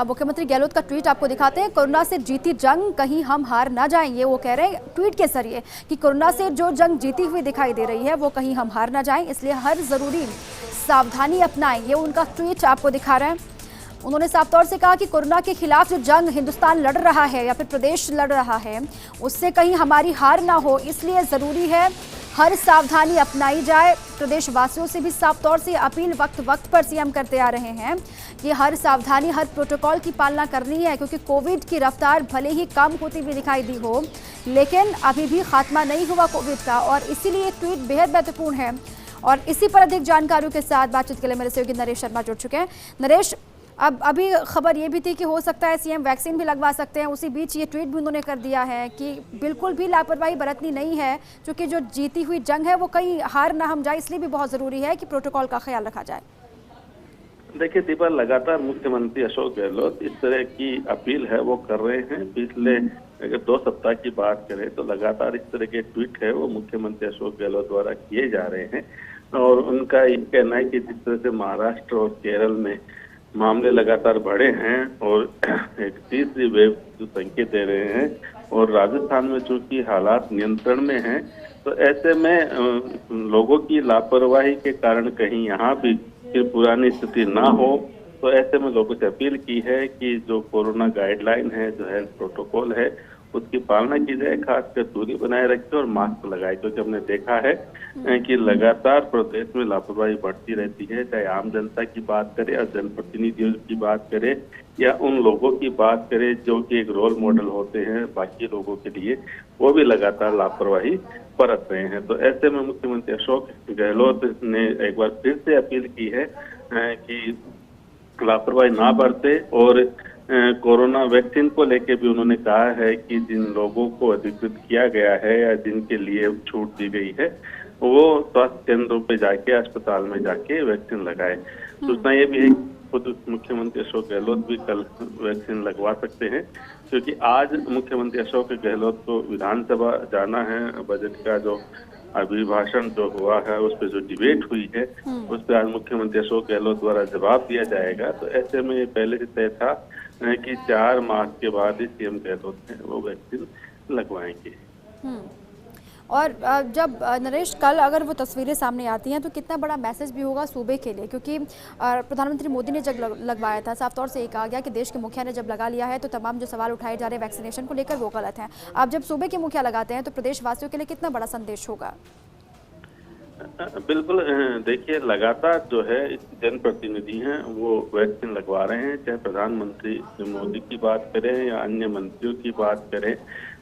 मुख्यमंत्री गहलोत का ट्वीट आपको दिखाते हैं। कोरोना से जीती जंग कहीं हम हार ना जाएं, ये वो कह रहे हैं ट्वीट के जरिए कि कोरोना से जो जंग जीती हुई दिखाई दे रही है वो कहीं हम हार ना जाएं, इसलिए हर जरूरी सावधानी अपनाएं, ये उनका ट्वीट आपको दिखा रहे हैं। उन्होंने साफ तौर से कहा कि कोरोना के खिलाफ जो जंग हिंदुस्तान लड़ रहा है या फिर प्रदेश लड़ रहा है उससे कहीं हमारी हार ना हो, इसलिए जरूरी है हर सावधानी अपनाई जाए। प्रदेशवासियों से भी साफ तौर से अपील वक्त वक्त पर सीएम करते आ रहे हैं कि हर सावधानी, हर प्रोटोकॉल की पालना करनी है, क्योंकि कोविड की रफ्तार भले ही कम होती हुई दिखाई दी हो लेकिन अभी भी खात्मा नहीं हुआ कोविड का, और इसीलिए एक ट्वीट बेहद महत्वपूर्ण है। और इसी पर अधिक जानकारियों के साथ बातचीत के लिए मेरे सहयोगी नरेश शर्मा जुड़ चुके हैं। नरेश, अब अभी खबर ये भी थी कि हो सकता है सीएम वैक्सीन भी लगवा सकते हैं, उसी बीच ये ट्वीट भी उन्होंने कर दिया है कि बिल्कुल भी लापरवाही बरतनी नहीं है, क्योंकि जो जीती हुई जंग है वो कहीं हार ना हम जाए, इसलिए भी बहुत जरूरी है कि प्रोटोकॉल का ख्याल रखा जाए। देखिए दीपा, लगातार मुख्यमंत्री अशोक गहलोत इस तरह की अपील है वो कर रहे हैं। पिछले अगर 2 सप्ताह की बात करें तो लगातार इस तरह के ट्वीट है वो मुख्यमंत्री अशोक गहलोत द्वारा किए जा रहे हैं। और उनका ये कहना है कि जिस तरह से महाराष्ट्र और केरल में मामले लगातार बढ़े हैं और एक तीसरी वेव जो संकेत दे रहे हैं, और राजस्थान में चूंकि हालात नियंत्रण में हैं, तो ऐसे में लोगों की लापरवाही के कारण कहीं यहाँ भी फिर पुरानी स्थिति ना हो, तो ऐसे में लोगों से अपील की है कि जो कोरोना गाइडलाइन है, जो हेल्थ प्रोटोकॉल है, उसकी पालना की जाए, खासकर दूरी बनाए रखें और मास्क लगाए, क्योंकि हमने देखा है कि लगातार प्रदेश में लापरवाही बढ़ती रहती है। चाहे आम जनता की बात करें या जनप्रतिनिधियों की बात करें या उन लोगों की बात करें जो कि एक रोल मॉडल होते हैं बाकी लोगों के लिए, वो भी लगातार लापरवाही बरत रहे हैं। तो ऐसे में मुख्यमंत्री अशोक गहलोत ने एक बार फिर से अपील की है कि लापरवाही ना बरते, और कोरोना वैक्सीन को लेके भी उन्होंने कहा है कि जिन लोगों को अधिकृत किया गया है या जिनके लिए छूट दी गई है वो स्वास्थ्य केंद्रों पे जाके, अस्पताल में जाके वैक्सीन लगाए। सूचना ये भी है खुद मुख्यमंत्री अशोक गहलोत भी कल वैक्सीन लगवा सकते हैं, क्योंकि आज मुख्यमंत्री अशोक गहलोत को विधानसभा जाना है। बजट का जो अभिभाषण जो हुआ है, उस पर जो डिबेट हुई है, उस पर आज मुख्यमंत्री अशोक गहलोत द्वारा जवाब दिया जाएगा। तो ऐसे में पहले से तय था कि 4 माह के बाद ही सीएम गहलोत हैं वो वैक्सीन लगवाएंगे। और जब नरेश कल अगर वो तस्वीरें सामने आती हैं तो कितना बड़ा मैसेज भी होगा सूबे के लिए, क्योंकि प्रधानमंत्री मोदी ने जब लगवाया था साफ तौर से ये कहा गया कि देश के मुखिया ने जब लगा लिया है तो तमाम जो सवाल उठाए जा रहे हैं वैक्सीनेशन को लेकर वो गलत हैं। अब जब सूबे के मुखिया लगाते हैं तो प्रदेशवासियों के लिए कितना बड़ा संदेश होगा? बिल्कुल, देखिए लगातार जो है जनप्रतिनिधि हैं वो वैक्सीन लगवा रहे हैं। चाहे प्रधानमंत्री मोदी की बात करें या अन्य मंत्रियों की बात करें,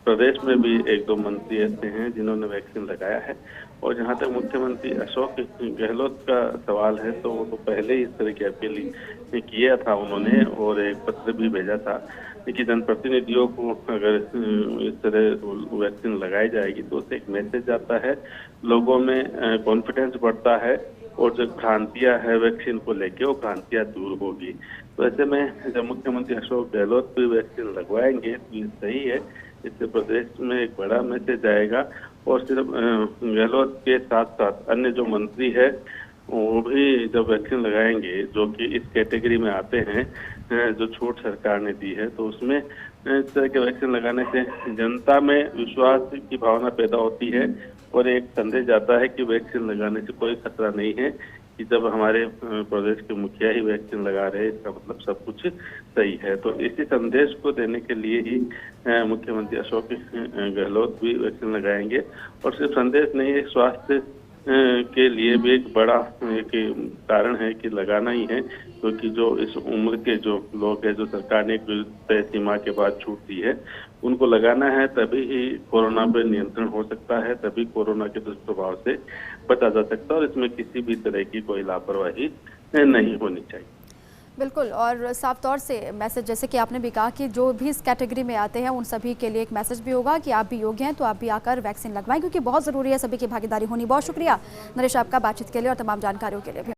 प्रदेश में भी 1-2 मंत्री ऐसे हैं जिन्होंने वैक्सीन लगाया है। और जहां तक मुख्यमंत्री अशोक गहलोत का सवाल है तो वो तो पहले ही इस तरह की अपील किया था उन्होंने, और एक पत्र भी भेजा था कि जनप्रतिनिधियों को अगर इस तरह वैक्सीन लगाई जाएगी तो उससे एक मैसेज आता है, लोगों में कॉन्फिडेंस बढ़ता है, और जो भ्रांतियां है वैक्सीन को लेके वो भ्रांतियां दूर होगी। तो ऐसे में जब मुख्यमंत्री अशोक गहलोत भी वैक्सीन लगवाएंगे तो ये सही है, इससे प्रदेश में एक बड़ा मैसेज आएगा। और सिर्फ गहलोत के साथ साथ अन्य जो मंत्री है वो भी जब वैक्सीन लगाएंगे, जो कि इस कैटेगरी में आते हैं जो छूट सरकार ने दी है, तो उसमें इस तरह के वैक्सीन लगाने से जनता में विश्वास की भावना पैदा होती है और एक संदेश जाता है कि वैक्सीन लगाने से कोई खतरा नहीं है, कि जब हमारे प्रदेश के मुखिया ही वैक्सीन लगा रहे हैं इसका मतलब सब कुछ सही है। तो इसी संदेश को देने के लिए ही मुख्यमंत्री अशोक गहलोत भी वैक्सीन लगाएंगे। और सिर्फ संदेश नहीं, स्वास्थ्य के लिए भी एक बड़ा एक कारण है कि लगाना ही है, क्योंकि जो इस उम्र के जो लोग हैं, जो सरकार ने एक तय सीमा के बाद छूट दी है, उनको लगाना है, तभी ही कोरोना पर नियंत्रण हो सकता है, तभी कोरोना के दुष्प्रभाव से बचा जा सकता है, और इसमें किसी भी तरह की कोई लापरवाही नहीं होनी चाहिए। बिल्कुल, और साफ तौर से मैसेज जैसे कि आपने भी कहा कि जो भी इस कैटेगरी में आते हैं उन सभी के लिए एक मैसेज भी होगा कि आप भी योग्य हैं तो आप भी आकर वैक्सीन लगवाएं, क्योंकि बहुत ज़रूरी है, सभी की भागीदारी होनी। बहुत शुक्रिया नरेश आपका बातचीत के लिए और तमाम जानकारियों के लिए भी।